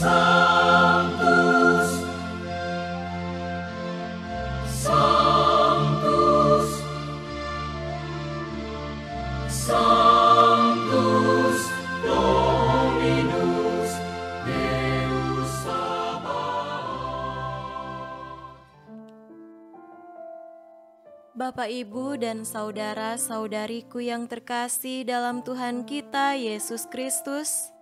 Sanctus, Sanctus, Sanctus Dominus Deus Sabaoth. Bapak, Ibu, dan saudara-saudariku yang terkasih dalam Tuhan kita Yesus Kristus,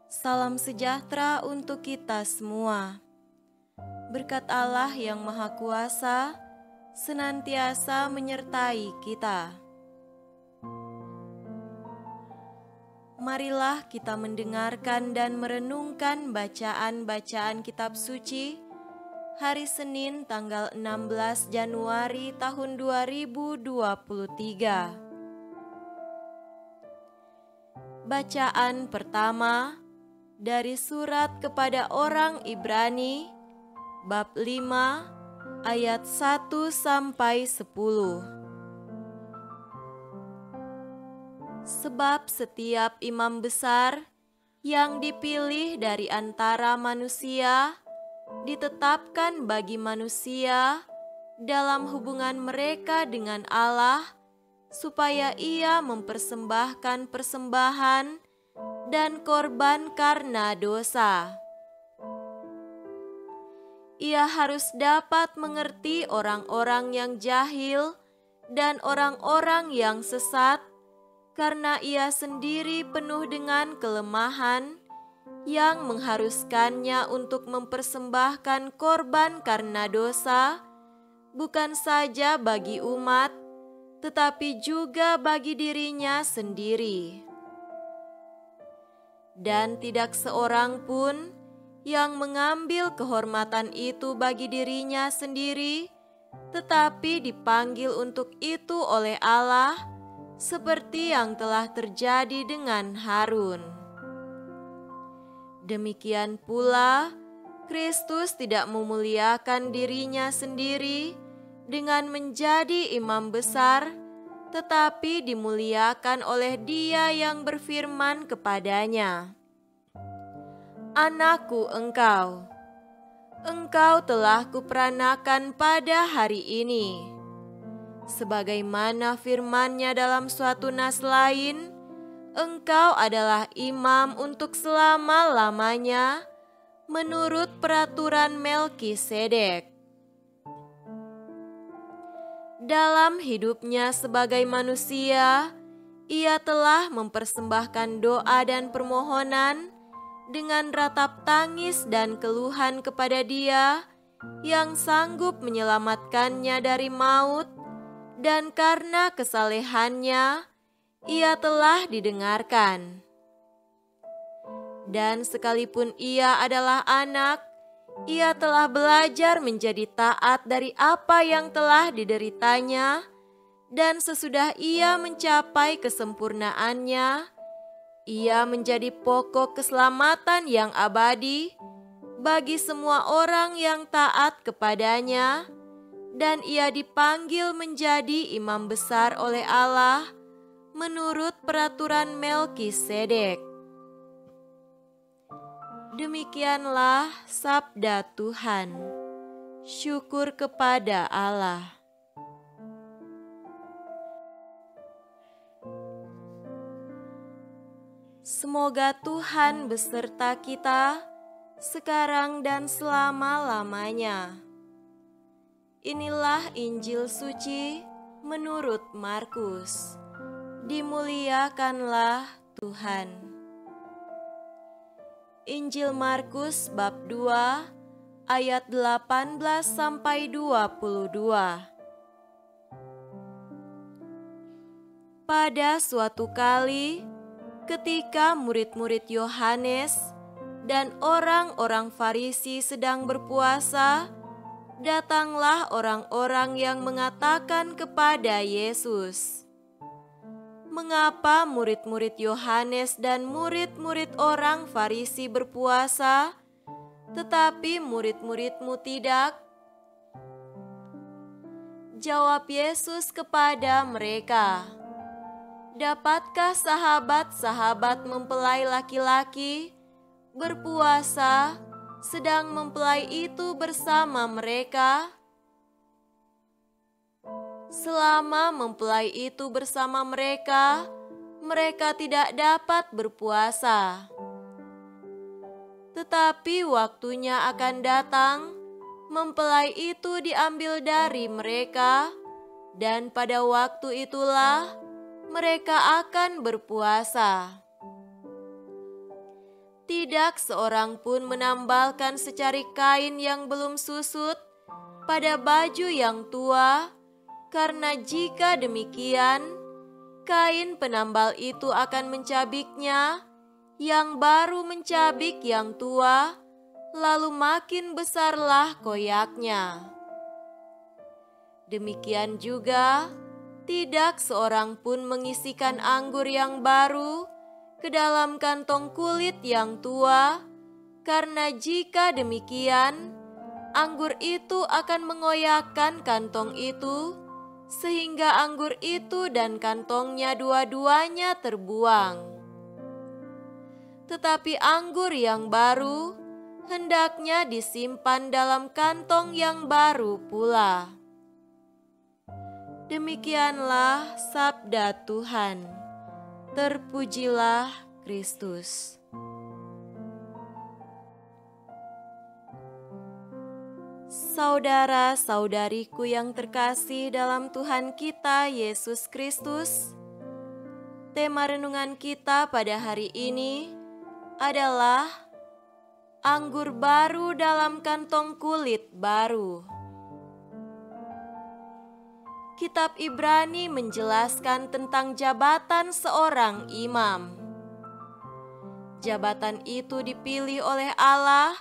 salam sejahtera untuk kita semua. Berkat Allah yang Maha Kuasa senantiasa menyertai kita. Marilah kita mendengarkan dan merenungkan bacaan-bacaan kitab suci hari Senin tanggal 16 Januari tahun 2023. Bacaan pertama dari surat kepada orang Ibrani bab 5 ayat 1 sampai 10. Sebab setiap imam besar yang dipilih dari antara manusia ditetapkan bagi manusia dalam hubungan mereka dengan Allah, supaya ia mempersembahkan persembahan dan korban karena dosa. Ia harus dapat mengerti orang-orang yang jahil dan orang-orang yang sesat, karena ia sendiri penuh dengan kelemahan yang mengharuskannya untuk mempersembahkan korban karena dosa, bukan saja bagi umat, tetapi juga bagi dirinya sendiri. Dan tidak seorang pun yang mengambil kehormatan itu bagi dirinya sendiri, tetapi dipanggil untuk itu oleh Allah, seperti yang telah terjadi dengan Harun. Demikian pula, Kristus tidak memuliakan dirinya sendiri dengan menjadi imam besar, tetapi dimuliakan oleh Dia yang berfirman kepadanya, "Anakku engkau telah kuperanakan pada hari ini." Sebagaimana firman-Nya dalam suatu nas lain, "Engkau adalah imam untuk selama-lamanya menurut peraturan Melkisedek." Dalam hidupnya sebagai manusia, ia telah mempersembahkan doa dan permohonan dengan ratap tangis dan keluhan kepada Dia yang sanggup menyelamatkannya dari maut, dan karena kesalehannya, ia telah didengarkan. Dan sekalipun ia adalah anak, ia telah belajar menjadi taat dari apa yang telah dideritanya, dan sesudah ia mencapai kesempurnaannya, ia menjadi pokok keselamatan yang abadi bagi semua orang yang taat kepadanya, dan ia dipanggil menjadi imam besar oleh Allah menurut peraturan Melkisedek. Demikianlah sabda Tuhan. Syukur kepada Allah. Semoga Tuhan beserta kita sekarang dan selama-lamanya. Inilah Injil suci menurut Markus. Dimuliakanlah Tuhan. Injil Markus bab 2 ayat 18 sampai 22. Pada suatu kali, ketika murid-murid Yohanes dan orang-orang Farisi sedang berpuasa, datanglah orang-orang yang mengatakan kepada Yesus, "Mengapa murid-murid Yohanes dan murid-murid orang Farisi berpuasa, tetapi murid-muridmu tidak?" Jawab Yesus kepada mereka, "Dapatkah sahabat-sahabat mempelai laki-laki berpuasa, sedang mempelai itu bersama mereka. Selama mempelai itu bersama mereka, mereka tidak dapat berpuasa. Tetapi waktunya akan datang, mempelai itu diambil dari mereka, dan pada waktu itulah mereka akan berpuasa. Tidak seorang pun menambalkan secari kain yang belum susut pada baju yang tua, karena jika demikian, kain penambal itu akan mencabiknya, yang baru mencabik yang tua, lalu makin besarlah koyaknya. Demikian juga, tidak seorang pun mengisikan anggur yang baru ke dalam kantong kulit yang tua, karena jika demikian, anggur itu akan mengoyakkan kantong itu, sehingga anggur itu dan kantongnya dua-duanya terbuang. Tetapi anggur yang baru hendaknya disimpan dalam kantong yang baru pula. Demikianlah sabda Tuhan. Terpujilah Kristus. Saudara-saudariku yang terkasih dalam Tuhan kita Yesus Kristus, tema renungan kita pada hari ini adalah anggur baru dalam kantong kulit baru. Kitab Ibrani menjelaskan tentang jabatan seorang imam. Jabatan itu dipilih oleh Allah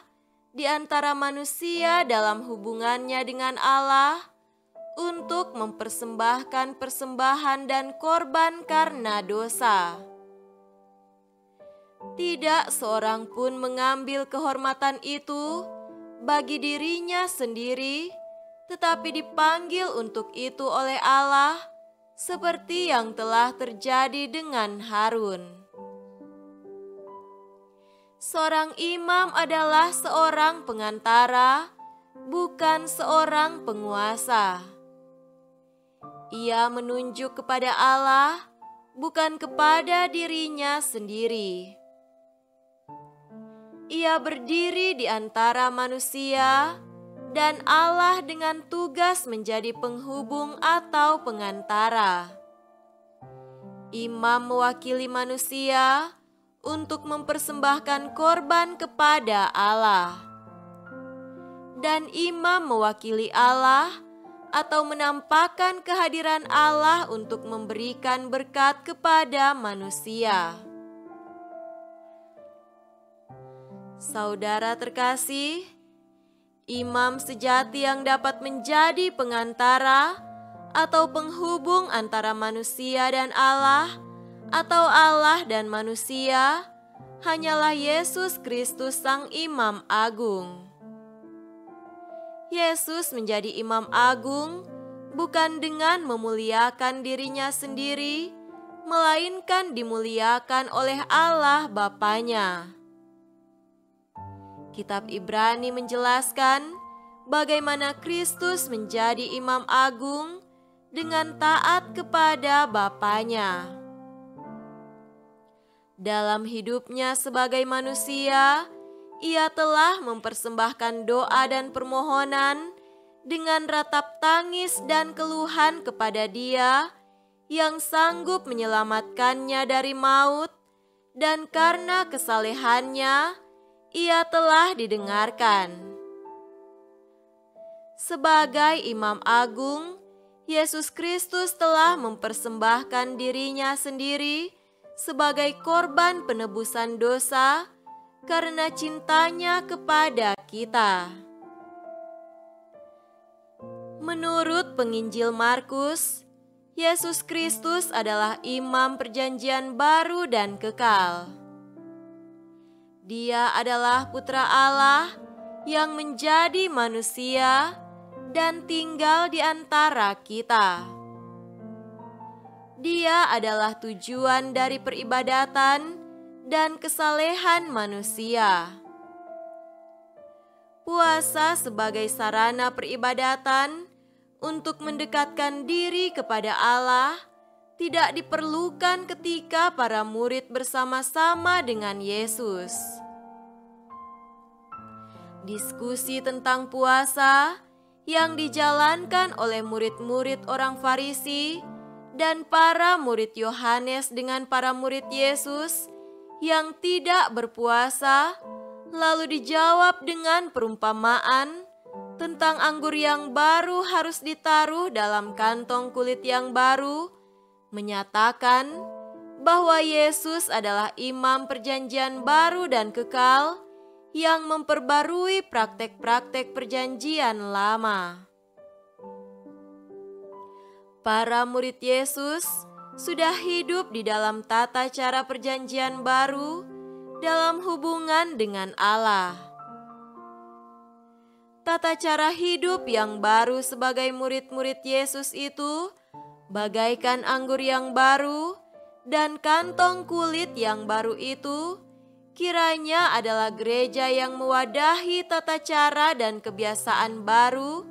di antara manusia dalam hubungannya dengan Allah untuk mempersembahkan persembahan dan korban karena dosa. Tidak seorang pun mengambil kehormatan itu bagi dirinya sendiri, tetapi dipanggil untuk itu oleh Allah, seperti yang telah terjadi dengan Harun. Seorang imam adalah seorang pengantara, bukan seorang penguasa. Ia menunjuk kepada Allah, bukan kepada dirinya sendiri. Ia berdiri di antara manusia dan Allah dengan tugas menjadi penghubung atau pengantara. Imam mewakili manusia untuk mempersembahkan korban kepada Allah. Dan imam mewakili Allah atau menampakkan kehadiran Allah untuk memberikan berkat kepada manusia. Saudara terkasih, imam sejati yang dapat menjadi pengantara atau penghubung antara manusia dan Allah, atau Allah dan manusia, hanyalah Yesus Kristus Sang Imam Agung. Yesus menjadi Imam Agung bukan dengan memuliakan dirinya sendiri, melainkan dimuliakan oleh Allah Bapanya. Kitab Ibrani menjelaskan bagaimana Kristus menjadi Imam Agung dengan taat kepada Bapanya. Dalam hidupnya sebagai manusia, ia telah mempersembahkan doa dan permohonan dengan ratap tangis dan keluhan kepada Dia yang sanggup menyelamatkannya dari maut, dan karena kesalehannya, ia telah didengarkan. Sebagai Imam Agung, Yesus Kristus telah mempersembahkan dirinya sendiri sebagai korban penebusan dosa karena cintanya kepada kita. Menurut penginjil Markus, Yesus Kristus adalah imam perjanjian baru dan kekal. Dia adalah Putra Allah yang menjadi manusia dan tinggal di antara kita. Dia adalah tujuan dari peribadatan dan kesalehan manusia. Puasa sebagai sarana peribadatan untuk mendekatkan diri kepada Allah tidak diperlukan ketika para murid bersama-sama dengan Yesus. Diskusi tentang puasa yang dijalankan oleh murid-murid orang Farisi dan para murid Yohanes dengan para murid Yesus yang tidak berpuasa, lalu dijawab dengan perumpamaan tentang anggur yang baru harus ditaruh dalam kantong kulit yang baru, menyatakan bahwa Yesus adalah imam perjanjian baru dan kekal yang memperbarui praktek-praktek perjanjian lama. Para murid Yesus sudah hidup di dalam tata cara perjanjian baru dalam hubungan dengan Allah. Tata cara hidup yang baru sebagai murid-murid Yesus itu bagaikan anggur yang baru, dan kantong kulit yang baru itu kiranya adalah gereja yang mewadahi tata cara dan kebiasaan baru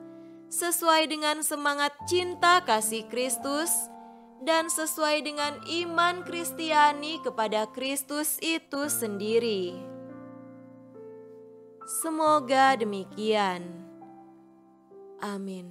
sesuai dengan semangat cinta kasih Kristus dan sesuai dengan iman Kristiani kepada Kristus itu sendiri. Semoga demikian. Amin.